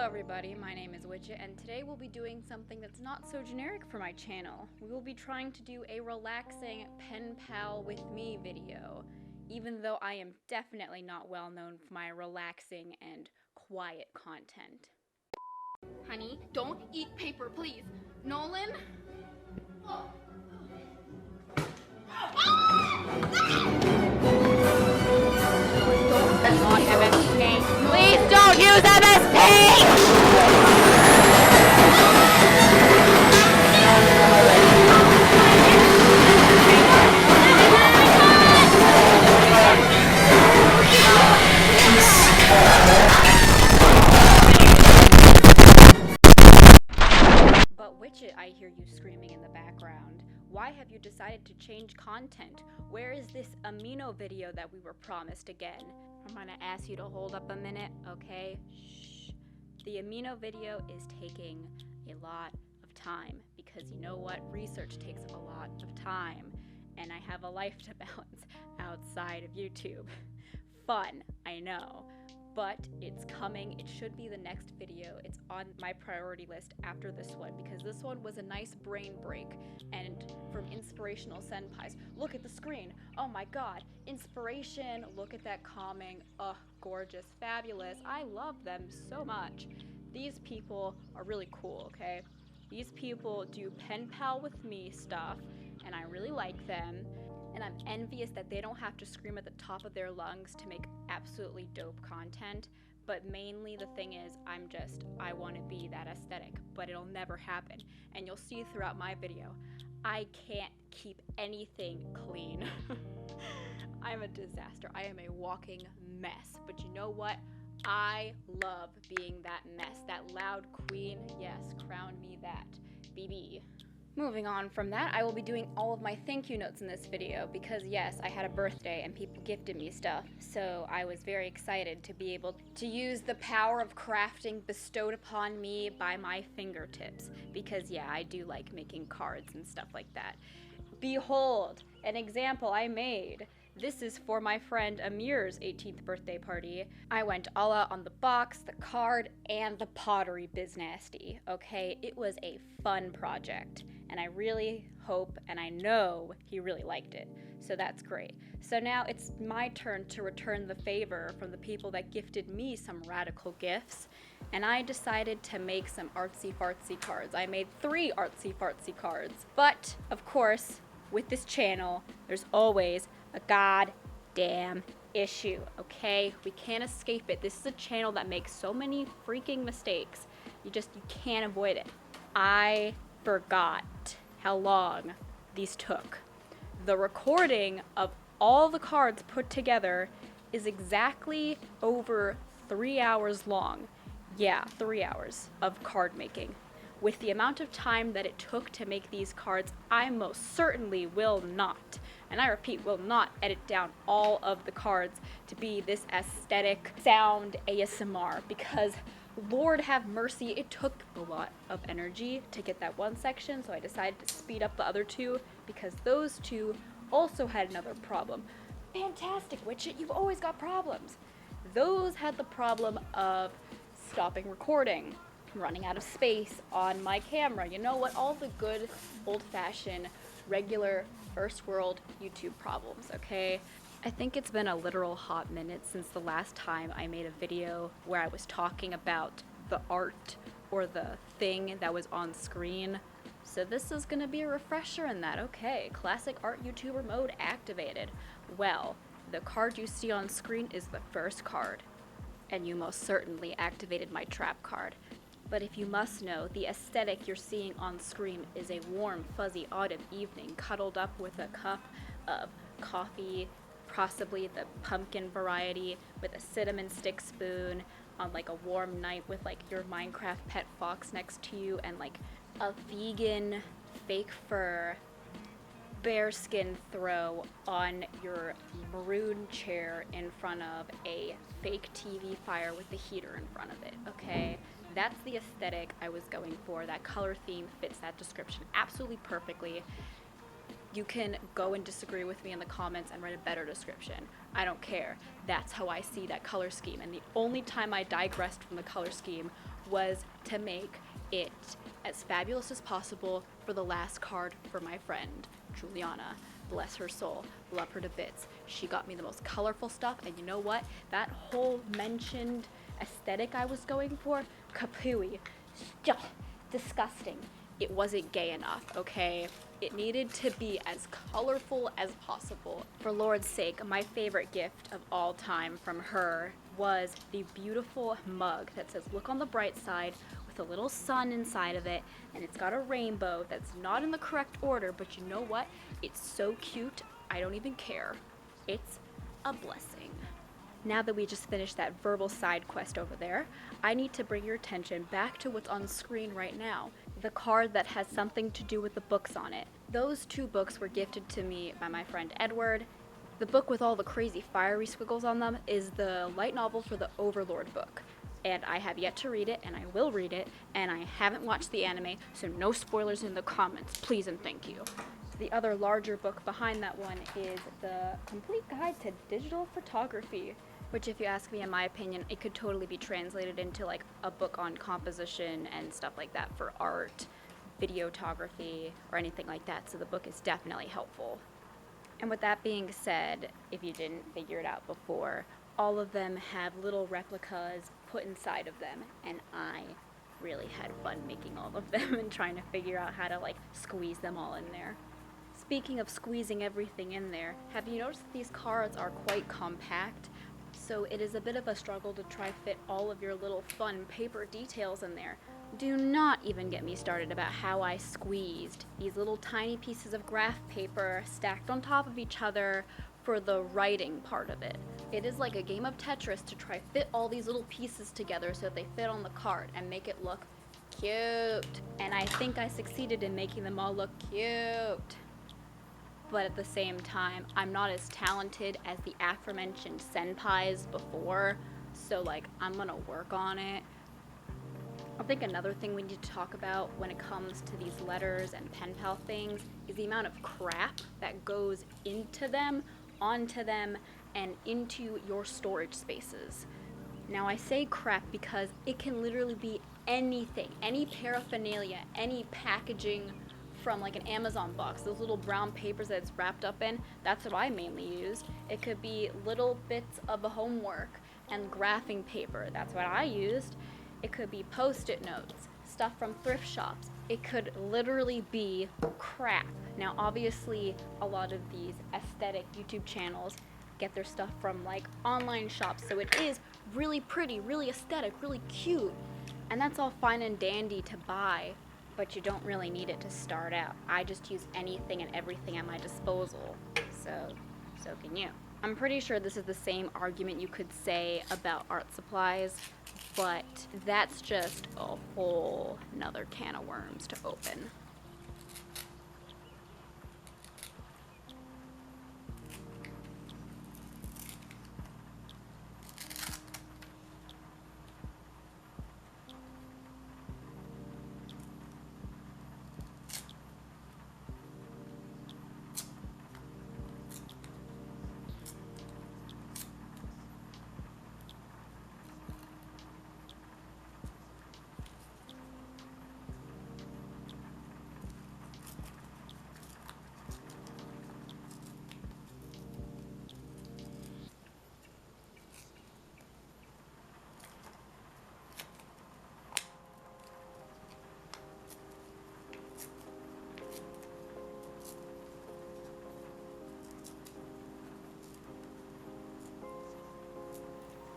everybody, my name is Wichit, and today we'll be doing something that's not so generic for my channel. We will be trying to do a relaxing pen pal with me video, even though I am definitely not well known for my relaxing and quiet content. Honey, don't eat paper, please. Nolan? Oh. That's not MSP. Please don't use MSP! But Wichit, I hear you screaming in the background. Why have you decided to change content? Where is this amino video that we were promised again? I'm gonna ask you to hold up a minute, okay? Shh. The amino video is taking a lot of time because you know what? Research takes a lot of time, and I have a life to balance outside of YouTube. Fun, I know. But it's coming. It should be the next video. It's on my priority list after this one because this one was a nice brain break and from inspirational senpais. Look at the screen. Oh my god. Inspiration. Look at that calming. Ugh, gorgeous, fabulous. I love them so much. These people are really cool, okay? These people do pen pal with me stuff and I really like them. And I'm envious that they don't have to scream at the top of their lungs to make absolutely dope content. But mainly the thing is, I want to be that aesthetic, but it'll never happen. And you'll see throughout my video, I can't keep anything clean. I'm a disaster. I am a walking mess. But you know what? I love being that mess, that loud queen. Yes, crown me that. BB. Moving on from that, I will be doing all of my thank you notes in this video because yes, I had a birthday and people gifted me stuff, so I was very excited to be able to use the power of crafting bestowed upon me by my fingertips because yeah, I do like making cards and stuff like that. Behold, an example I made. This is for my friend Amir's 18th birthday party. I went all out on the box, the card, and the pottery biznasty, okay? It was a fun project, and I really hope and I know he really liked it, so that's great. So now it's my turn to return the favor from the people that gifted me some radical gifts, and I decided to make some artsy-fartsy cards. I made 3 artsy-fartsy cards, but of course, with this channel, there's always a goddamn issue, okay? We can't escape it. This is a channel that makes so many freaking mistakes. You can't avoid it. I forgot how long these took. The recording of all the cards put together is exactly over 3 hours long. Yeah, 3 hours of card making. With the amount of time that it took to make these cards, I most certainly will not, and I repeat, will not edit down all of the cards to be this aesthetic sound ASMR because Lord have mercy, it took a lot of energy to get that one section, so I decided to speed up the other 2 because those 2 also had another problem. Fantastic, Wichit, you've always got problems. Those had the problem of stopping recording, running out of space on my camera. You know what? All the good, old-fashioned, regular, first world YouTube problems, okay? I think it's been a literal hot minute since the last time I made a video where I was talking about the art or the thing that was on screen. So this is gonna be a refresher in that. Okay, classic art YouTuber mode activated. Well, the card you see on screen is the first card, and you most certainly activated my trap card. But if you must know, the aesthetic you're seeing on screen is a warm, fuzzy autumn evening cuddled up with a cup of coffee, possibly the pumpkin variety, with a cinnamon stick spoon on like a warm night with like your Minecraft pet fox next to you and like a vegan fake fur bearskin throw on your maroon chair in front of a fake TV fire with the heater in front of it, okay? That's the aesthetic I was going for. That color theme fits that description absolutely perfectly. You can go and disagree with me in the comments and write a better description. I don't care. That's how I see that color scheme. And the only time I digressed from the color scheme was to make it as fabulous as possible for the last card for my friend, Juliana. Bless her soul. Love her to bits. She got me the most colorful stuff, and you know what? That whole mentioned aesthetic I was going for, kapooey. Disgusting. It wasn't gay enough, okay? It needed to be as colorful as possible. For Lord's sake, my favorite gift of all time from her was the beautiful mug that says, "Look on the bright side," with a little sun inside of it, and it's got a rainbow that's not in the correct order, but you know what? It's so cute, I don't even care. It's a blessing. Now that we just finished that verbal side quest over there, I need to bring your attention back to what's on screen right now. The card that has something to do with the books on it. Those 2 books were gifted to me by my friend Edward. The book with all the crazy fiery squiggles on them is the light novel for the Overlord book. And I have yet to read it, and I will read it, and I haven't watched the anime, so no spoilers in the comments, please and thank you. The other larger book behind that one is the Complete Guide to Digital Photography, which, if you ask me, in my opinion, it could totally be translated into like a book on composition and stuff like that for art, videography, or anything like that, so the book is definitely helpful. And with that being said, if you didn't figure it out before, all of them have little replicas put inside of them, and I really had fun making all of them and trying to figure out how to like squeeze them all in there. Speaking of squeezing everything in there, have you noticed that these cards are quite compact? So it is a bit of a struggle to try fit all of your little fun paper details in there. Do not even get me started about how I squeezed these little tiny pieces of graph paper stacked on top of each other for the writing part of it. It is like a game of Tetris to try fit all these little pieces together so that they fit on the card and make it look cute. And I think I succeeded in making them all look cute. But at the same time, I'm not as talented as the aforementioned senpais before, so like I'm gonna work on it. I think another thing we need to talk about when it comes to these letters and Penpal things is the amount of crap that goes into them, onto them, and into your storage spaces. Now I say crap because it can literally be anything, any paraphernalia, any packaging from like an Amazon box, those little brown papers that it's wrapped up in, that's what I mainly used. It could be little bits of homework and graphing paper, that's what I used. It could be post-it notes, stuff from thrift shops. It could literally be crap. Now obviously a lot of these aesthetic YouTube channels get their stuff from like online shops, so it is really pretty, really aesthetic, really cute, and that's all fine and dandy to buy, but you don't really need it to start out. I just use anything and everything at my disposal, so can you. I'm pretty sure this is the same argument you could say about art supplies, but that's just a whole nother can of worms to open.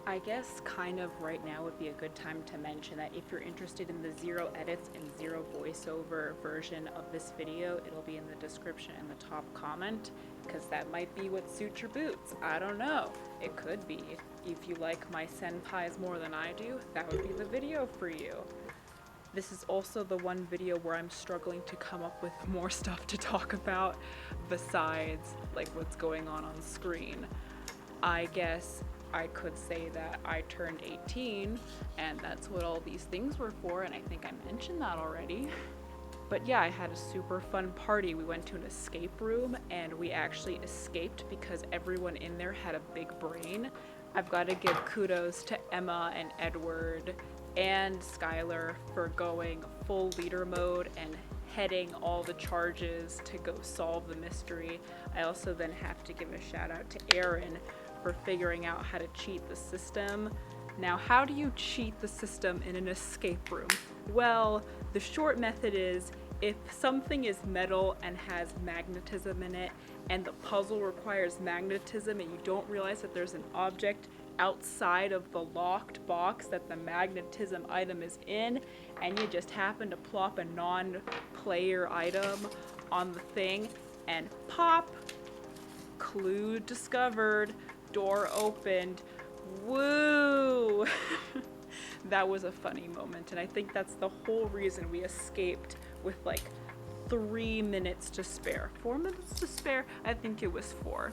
I guess kind of right now would be a good time to mention that if you're interested in the 0 edits and 0 voiceover version of this video, it'll be in the description in the top comment, because that might be what suits your boots. I don't know. It could be. If you like my senpais more than I do, that would be the video for you. This is also the one video where I'm struggling to come up with more stuff to talk about besides like what's going on screen. I guess I could say that I turned 18 and that's what all these things were for, and I think I mentioned that already. But yeah, I had a super fun party. We went to an escape room and we actually escaped because everyone in there had a big brain. I've got to give kudos to Emma and Edward and Skylar for going full leader mode and heading all the charges to go solve the mystery. I also then have to give a shout out to Aaron for figuring out how to cheat the system. Now, how do you cheat the system in an escape room? Well, the short method is if something is metal and has magnetism in it, and the puzzle requires magnetism and you don't realize that there's an object outside of the locked box that the magnetism item is in, and you just happen to plop a non-player item on the thing, and pop, clue discovered, door opened, woo! That was a funny moment, and I think that's the whole reason we escaped with like 3 minutes to spare. 4 minutes to spare? I think it was 4.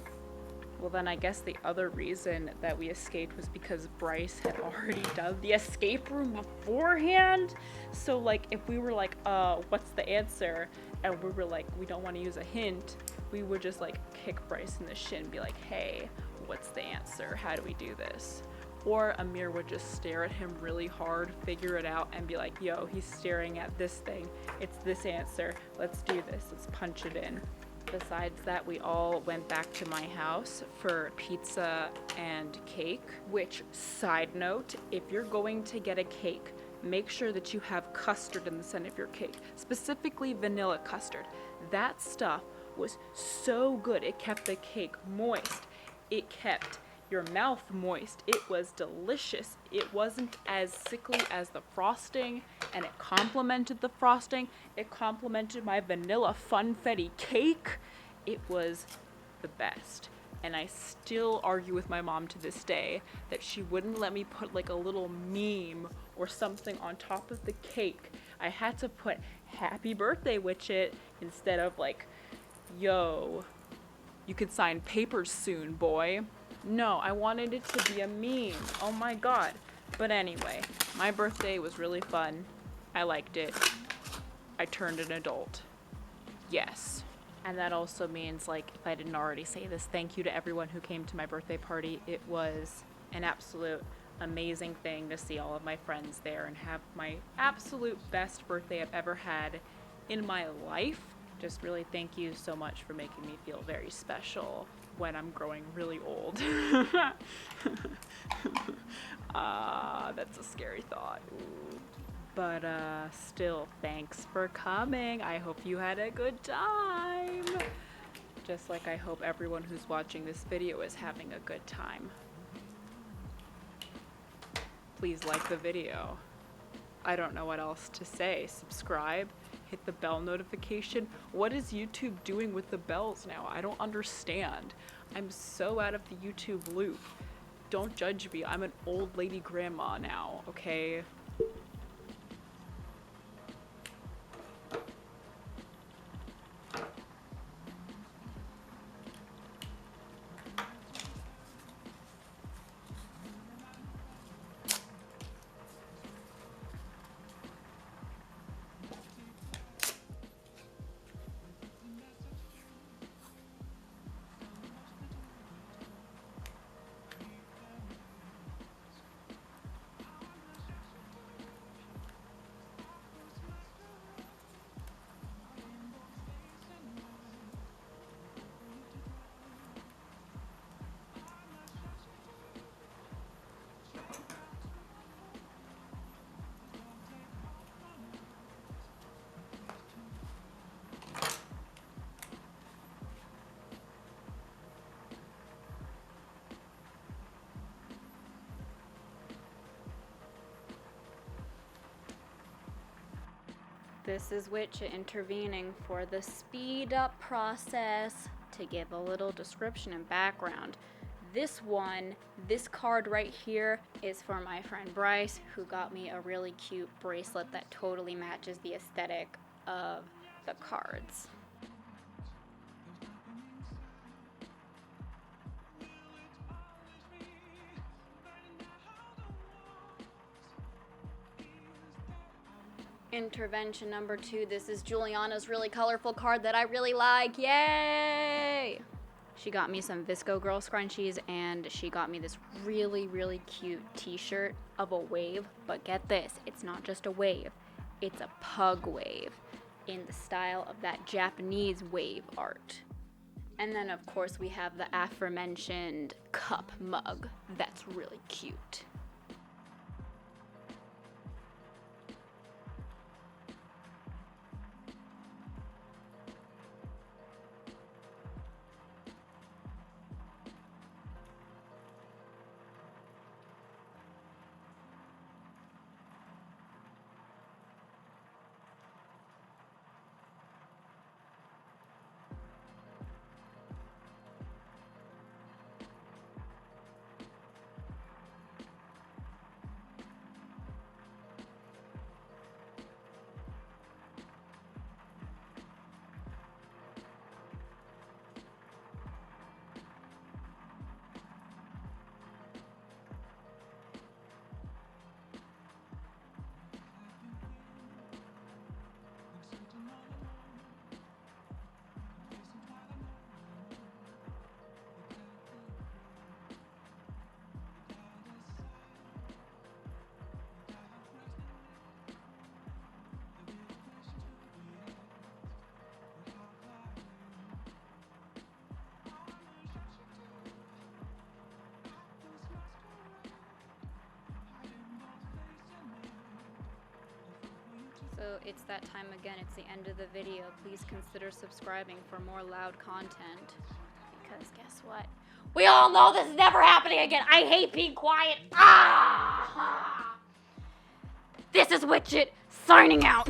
Well, then I guess the other reason that we escaped was because Bryce had already done the escape room beforehand. So like if we were like, what's the answer? And we were like, we don't want to use a hint, we would just like kick Bryce in the shin and be like, hey, what's the answer? How do we do this? Or Amir would just stare at him really hard, figure it out, and be like, yo, he's staring at this thing. It's this answer. Let's do this. Let's punch it in. Besides that, we all went back to my house for pizza and cake, which, side note, if you're going to get a cake, make sure that you have custard in the center of your cake, specifically vanilla custard. That stuff was so good. It kept the cake moist. It kept your mouth moist. It was delicious. It wasn't as sickly as the frosting, and it complemented the frosting. It complemented my vanilla funfetti cake. It was the best. And I still argue with my mom to this day that she wouldn't let me put like a little meme or something on top of the cake. I had to put happy birthday Wichit instead of like, yo, you could sign papers soon, boy. No, I wanted it to be a meme. Oh my god. But anyway, my birthday was really fun. I liked it. I turned an adult. Yes. And that also means, like, if I didn't already say this, thank you to everyone who came to my birthday party. It was an absolute amazing thing to see all of my friends there and have my absolute best birthday I've ever had in my life. Just really thank you so much for making me feel very special when I'm growing really old. That's a scary thought. Ooh. But still, thanks for coming. I hope you had a good time. Just like I hope everyone who's watching this video is having a good time. Please like the video. I don't know what else to say. Subscribe, hit the bell notification. What is YouTube doing with the bells now? I don't understand. I'm so out of the YouTube loop. Don't judge me. I'm an old lady grandma now, okay? This is Wichit intervening for the speed up process. To give a little description and background, this card right here is for my friend Bryce, who got me a really cute bracelet that totally matches the aesthetic of the cards. Intervention number 2. This is Juliana's really colorful card that I really like. Yay! She got me some Visco Girl scrunchies, and she got me this really, really cute t-shirt of a wave. But get this, it's not just a wave. It's a pug wave in the style of that Japanese wave art. And then, of course, we have the aforementioned cup mug. That's really cute. So it's that time again, it's the end of the video. Please consider subscribing for more loud content. Because guess what? We all know this is never happening again. I hate being quiet. Ah! This is Wichit, signing out.